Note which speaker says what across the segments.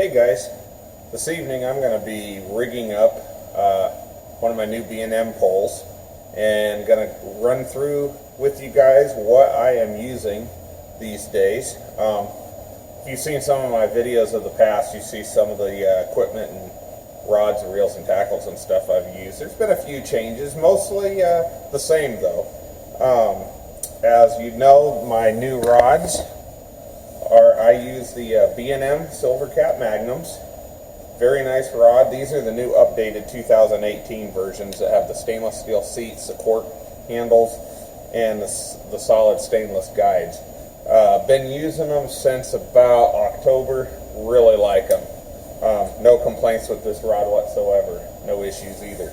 Speaker 1: Hey guys, this evening I'm going to be rigging up one of my new B&M poles and going to run through with you guys what I am using these days. If you've seen some of my videos of the past, you see some of the equipment and rods and reels and tackles and stuff I've used. There's been a few changes, mostly the same though. As you know, my new rods I use the B&M Silver Cap Magnums. Very nice rod. These are the new updated 2018 versions that have the stainless steel seats, the cork handles, and the solid stainless guides. Been using them since about October. Really like them. No complaints with this rod whatsoever. No issues either.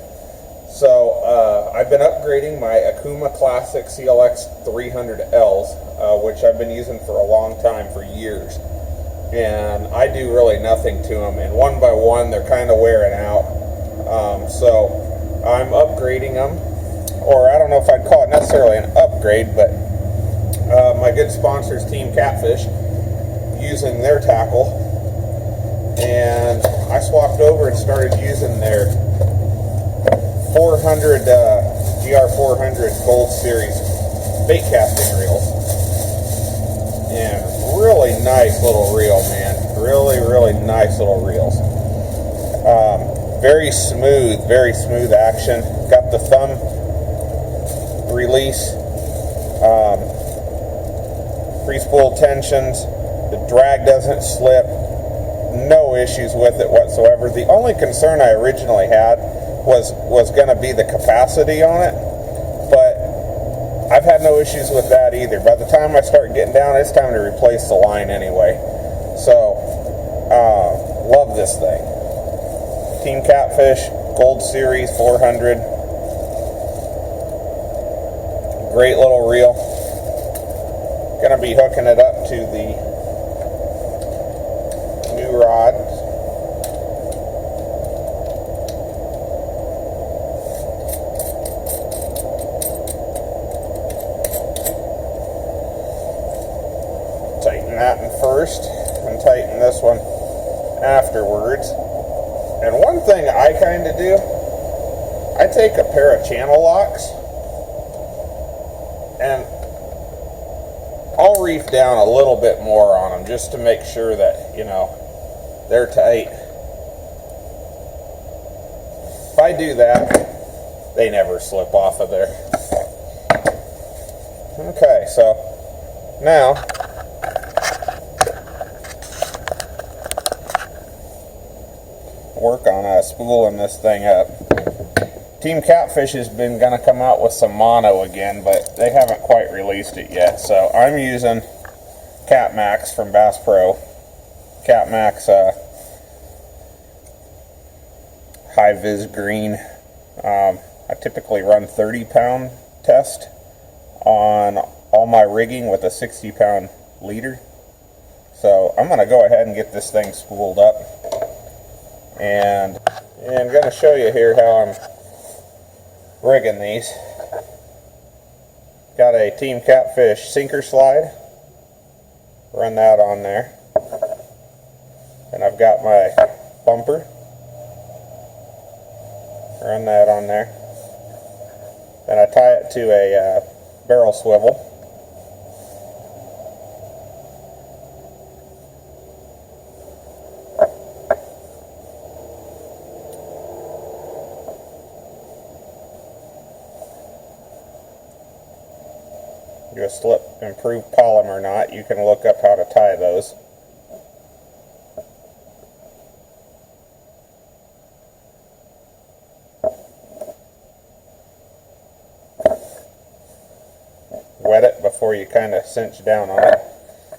Speaker 1: So I've been upgrading my Akuma Classic CLX 300Ls, which I've been using for a long time, for years. And I do really nothing to them, and one by one they're kind of wearing out. So I'm upgrading them, or I don't know if I'd call it necessarily an upgrade, but my good sponsors, Team Catfish, using their tackle, and I swapped over and started using their 400 GR400 Gold Series bait casting reels. And really nice little reel, man. Really nice little reels. Very smooth action. Got the thumb release, free spool tensions. The drag doesn't slip. No issues with it whatsoever. The only concern I originally had was going to be the capacity on it, but I've had no issues with that either. By the time I start getting down, it's time to replace the line anyway. So, love this thing. Team Catfish Gold Series 400. Great little reel. Gonna be hooking it up to the new rod. Tighten that in first and tighten this one afterwards. And one thing I kind of do, I take a pair of channel locks and I'll reef down a little bit more on them just to make sure that, you know, they're tight. If I do that, they never slip off of there. Okay, so now work on spooling this thing up. Team Catfish has been going to come out with some mono again, but they haven't quite released it yet. So I'm using Cat Max from Bass Pro. Cat Max high vis green. I typically run 30-pound test on all my rigging with a 60-pound leader. So I'm going to go ahead and get this thing spooled up. And I'm going to show you here how I'm rigging these. Got a Team Catfish sinker slide. Run that on there. And I've got my bumper. Run that on there. Then I tie it to a barrel swivel. Do a slip improved polymer knot. You can look up how to tie those. Wet it before you kind of cinch down on it.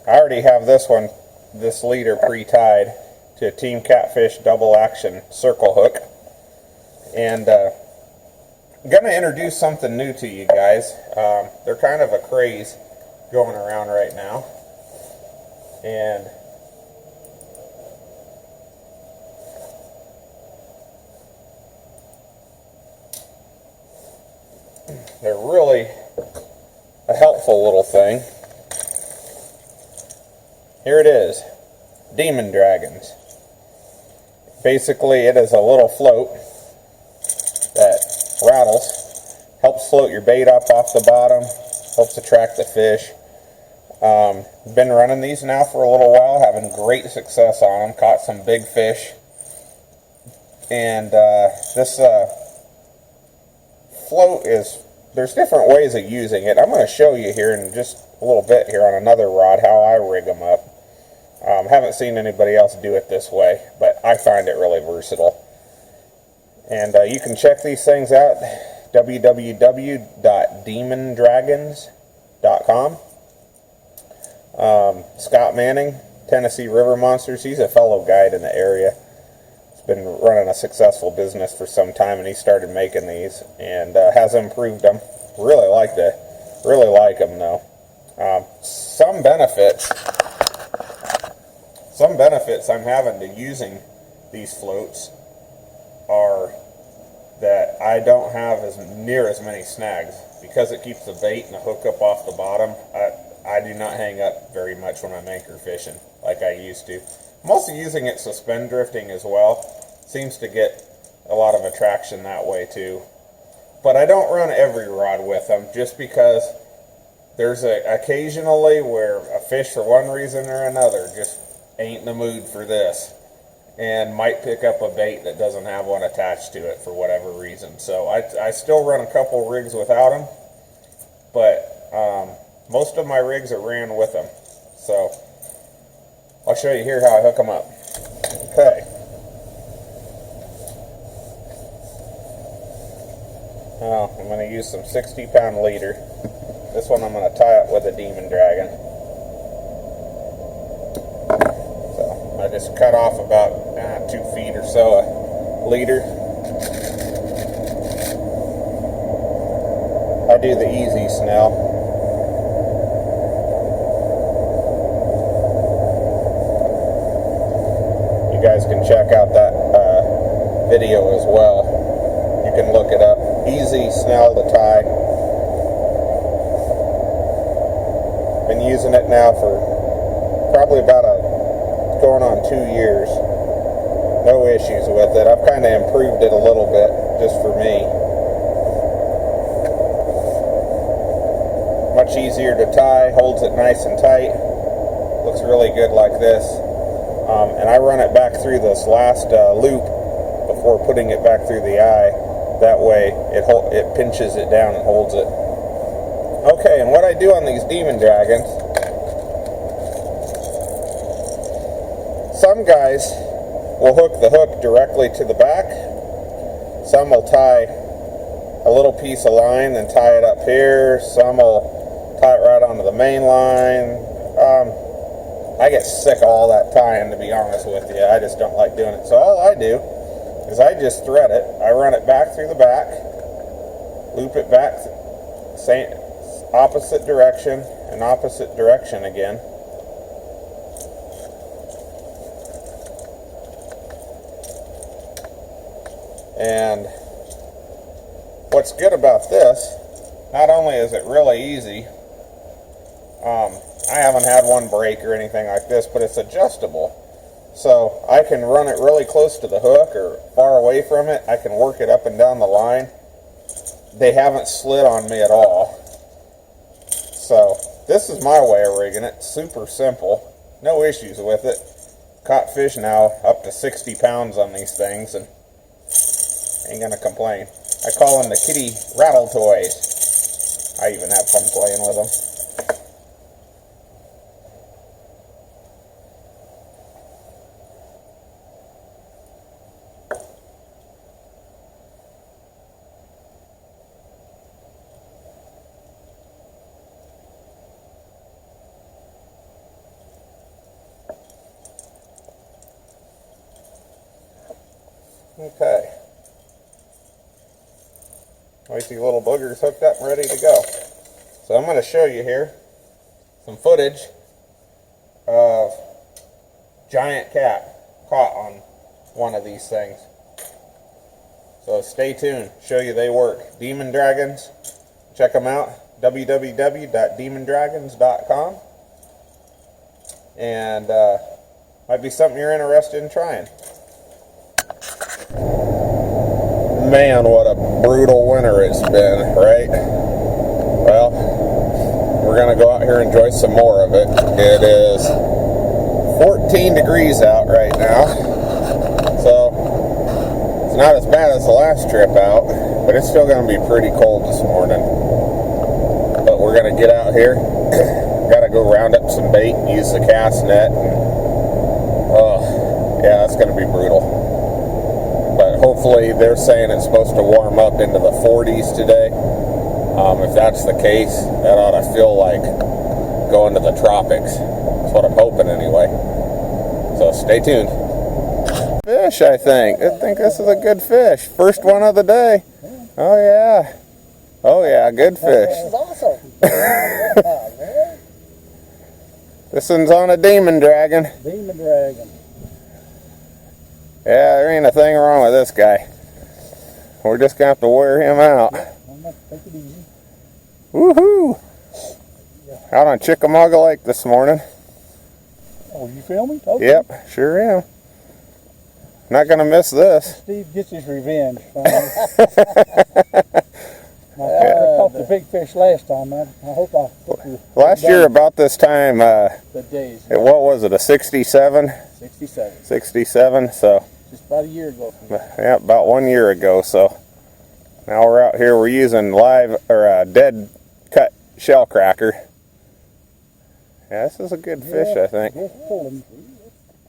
Speaker 1: I already have this leader pre-tied to a Team Catfish double action circle hook. And I'm going to introduce something new to you guys. They're kind of a craze going around right now. And they're really a helpful little thing. Here it is. Demon Dragons. Basically, it is a little float that rattles, helps float your bait up off the bottom, helps attract the fish. Been running these now for a little while, having great success on them, caught some big fish. And this float is, there's different ways of using it. I'm going to show you here in just a little bit here on another rod how I rig them up. Haven't seen anybody else do it this way, but I find it really versatile. And you can check these things out, www.demondragons.com. Scott Manning, Tennessee River Monsters, he's a fellow guide in the area. He's been running a successful business for some time, and he started making these and has improved them. Really like them though. Some benefits I'm having to using these floats are that I don't have near as many snags because it keeps the bait and the hook up off the bottom. I do not hang up very much when I'm anchor fishing like I used to. I'm also using it suspend drifting as well. Seems to get a lot of attraction that way too. But I don't run every rod with them just because there's occasionally where a fish for one reason or another just ain't in the mood for this and might pick up a bait that doesn't have one attached to it for whatever reason. So I still run a couple rigs without them, but most of my rigs are ran with them. So I'll show you here how I hook them up. Okay. Now I'm going to use some 60-pound leader. This one I'm going to tie up with a Demon Dragon. So I just cut off about 2 feet or so a leader. I do the easy snell. You guys can check out that video as well. You can look it up. Easy snell to tie. Been using it now for probably about going on 2 years. No issues with it. I've kind of improved it a little bit just for me. Much easier to tie, holds it nice and tight. Looks really good like this. And I run it back through this last loop before putting it back through the eye. That way it pinches it down and holds it. Okay, and what I do on these Demon Dragons, some guys will hook the hook directly to the back. Some will tie a little piece of line and tie it up here. Some will tie it right onto the main line. I get sick of all that tying, to be honest with you. I just don't like doing it. So all I do is I just thread it. I run it back through the back, loop it back, same opposite direction and opposite direction again. And what's good about this, not only is it really easy, I haven't had one break or anything like this, but it's adjustable. So I can run it really close to the hook or far away from it. I can work it up and down the line. They haven't slid on me at all. So this is my way of rigging it. Super simple. No issues with it. Caught fish now up to 60 pounds on these things and ain't gonna complain. I call them the kitty rattle toys. I even have fun playing with them. Okay. I see little boogers hooked up and ready to go. So I'm going to show you here some footage of giant cat caught on one of these things. So stay tuned. Show you they work. Demon Dragons. Check them out. www.demondragons.com. And might be something you're interested in trying. Man, what a brutal winter it's been, right? Well, we're going to go out here and enjoy some more of it. It is 14 degrees out right now, so it's not as bad as the last trip out, but it's still going to be pretty cold this morning. But we're going to get out here. Got to go round up some bait and use the cast net. Yeah, that's going to be brutal. But hopefully they're saying it's supposed to warm up into the 40s today. If that's the case, that ought to feel like going to the tropics. That's what I'm hoping anyway. So stay tuned. Fish, I think. I think this is a good fish. First one of the day. Oh yeah. Oh yeah, good fish.
Speaker 2: This is awesome.
Speaker 1: This one's on a demon dragon.
Speaker 2: Demon dragon.
Speaker 1: Yeah, there ain't a thing wrong with this guy. We're just gonna have to wear him out.
Speaker 2: Take it easy.
Speaker 1: Woohoo! Out on Chickamauga Lake this morning.
Speaker 2: Oh, you filming? Okay.
Speaker 1: Yep, sure am. Not gonna miss this.
Speaker 2: Steve gets his revenge. I caught the big fish last time. I hope I put the
Speaker 1: Last year about this time,
Speaker 2: the days.
Speaker 1: what was it, a 67?
Speaker 2: 67.
Speaker 1: 67, so
Speaker 2: Just about a year ago.
Speaker 1: yeah, about 1 year ago. So now we're out here. We're using live or dead cut shell cracker. Yeah, this is a good fish, I think.
Speaker 2: Just pulling.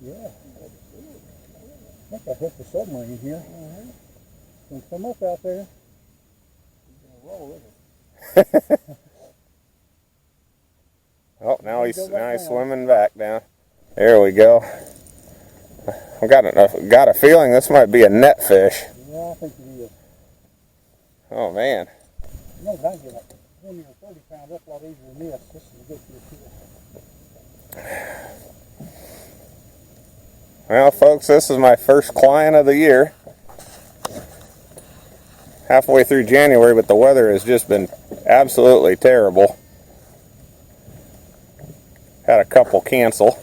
Speaker 2: Yeah. I think I hooked the submarine here. Can come up out there.
Speaker 1: Oh, now he's swimming back down. There we go. I've got a feeling this might be a net fish.
Speaker 2: Yeah, I think it is.
Speaker 1: Oh man.
Speaker 2: You know, I can get like 20 or 30 pounds. That's a lot easier than this. This is a good fish here.
Speaker 1: Well, folks, this is my first client of the year. Halfway through January, but the weather has just been absolutely terrible. Had a couple cancel,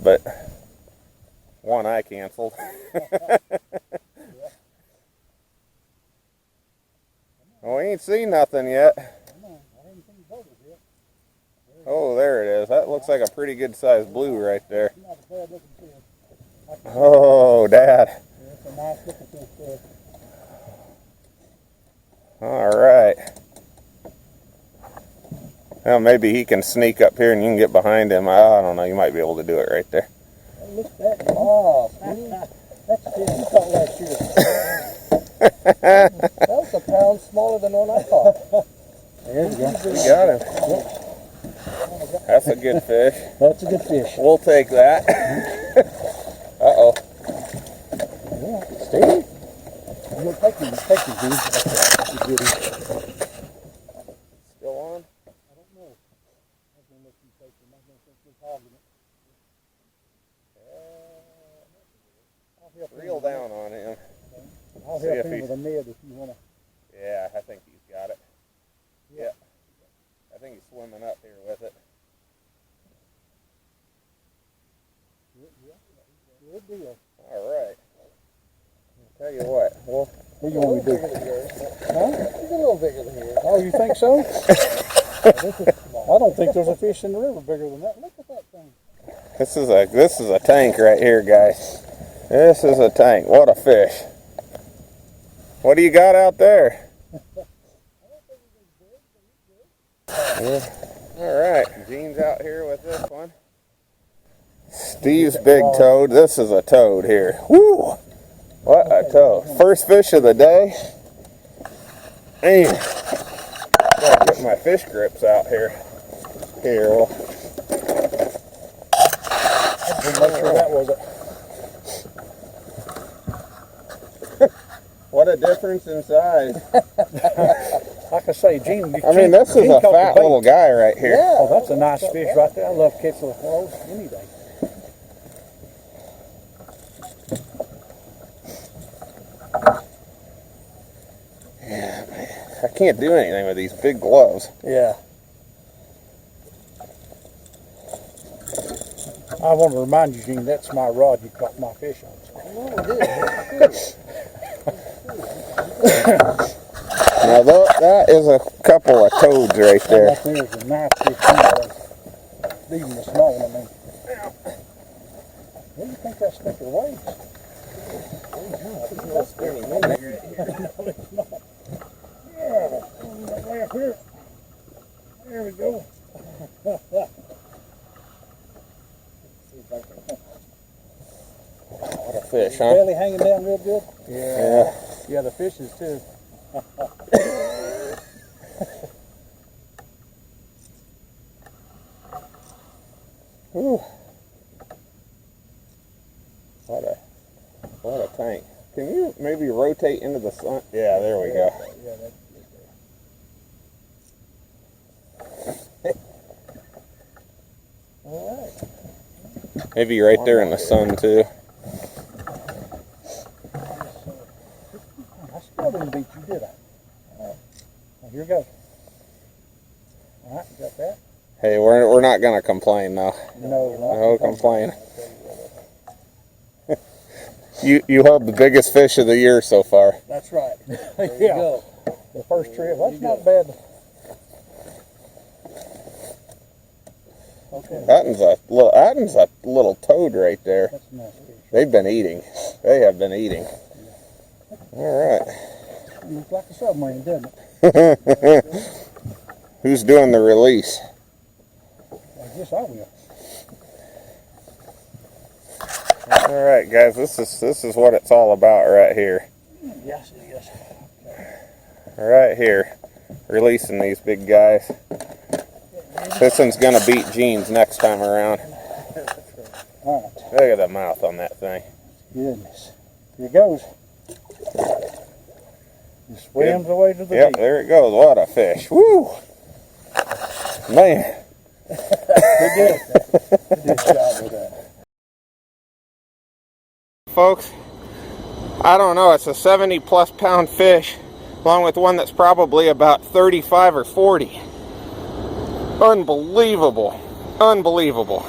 Speaker 1: but one I canceled. Well, we ain't seen nothing yet. Oh, there it is. That looks like a pretty good sized blue right there. Oh, Dad. All right. Well, maybe he can sneak up here and you can get behind him. I don't know. You might be able to do it right there.
Speaker 2: Look at that. Oh, that's fish you caught last year. That was a pound smaller than one I caught. There you go.
Speaker 1: We got him. That's a good fish.
Speaker 2: That's a good fish.
Speaker 1: We'll take that. Uh-oh.
Speaker 2: Yeah, Steve. You'll take him, dude.
Speaker 1: Still on?
Speaker 2: I don't know. I'm going to let you take him. I'm going to think he's hogging it.
Speaker 1: Reel down on him.
Speaker 2: I'll help him with a Ned if you want to.
Speaker 1: Yeah, I think he's got it. Yeah. I think he's swimming up here with it.
Speaker 2: Good deal.
Speaker 1: All right. I'll tell you what. Well,
Speaker 2: what do you want me to do? Huh?
Speaker 3: He's a little bigger than you.
Speaker 2: Oh, you think so? I don't think there's a fish in the river bigger than that. Look at that thing.
Speaker 1: this is a tank right here, guys. This is a tank. What a fish. What do you got out there? Yeah. All right, Gene's out here with this one. Steve's big toad. This is a toad here. Woo! What a toad. First fish of the day. Man, gotta get my fish grips out here. Here, well.
Speaker 2: I'm not sure that was it.
Speaker 1: What a difference in size.
Speaker 2: Like I say, Gene.
Speaker 1: I mean, this is a fat little guy right here.
Speaker 2: Yeah. Oh, that's a nice fish right there. I love catching the flows any day.
Speaker 1: Yeah, man. I can't do anything with these big gloves.
Speaker 2: Yeah. I want to remind you, Gene, that's my rod you caught my fish on.
Speaker 1: Now that is a couple of toads right there.
Speaker 2: That there's a nice fish anyway. Even the small one, I mean. What do you think that sticker weighs? Yeah, way up here. There we go.
Speaker 1: What a fish, huh?
Speaker 2: Belly hanging down real good.
Speaker 1: Yeah.
Speaker 2: Yeah, the fishes too.
Speaker 1: Whew. What a tank. Can you maybe rotate into the sun? Yeah, there we go.
Speaker 2: Yeah, that's good. All right.
Speaker 1: Maybe right there in the sun too.
Speaker 2: I still didn't beat you, did I? Well, here goes. All right, you got that?
Speaker 1: Hey, we're not gonna complain though.
Speaker 2: No
Speaker 1: complain. You held the biggest fish of the year so far.
Speaker 2: That's right. Yeah. The first trip. That's not bad. Okay.
Speaker 1: Atten's a little toad right there.
Speaker 2: That's a nice fish.
Speaker 1: They've been eating. They have been eating. All right.
Speaker 2: It looks like a submarine, doesn't it?
Speaker 1: Who's doing the release?
Speaker 2: I guess I will.
Speaker 1: All right, guys. This is what it's all about right here.
Speaker 2: Yes, it is.
Speaker 1: Right here, releasing these big guys. This one's gonna beat Gene's next time around.
Speaker 2: All right.
Speaker 1: Look at the mouth on that thing.
Speaker 2: Goodness. Here it goes. It swims away to the
Speaker 1: Yep,
Speaker 2: beach.
Speaker 1: there it goes. What a fish. Woo! Man.
Speaker 2: Good job with that.
Speaker 1: Folks, I don't know. It's a 70+ pound fish, along with one that's probably about 35 or 40. Unbelievable. Unbelievable.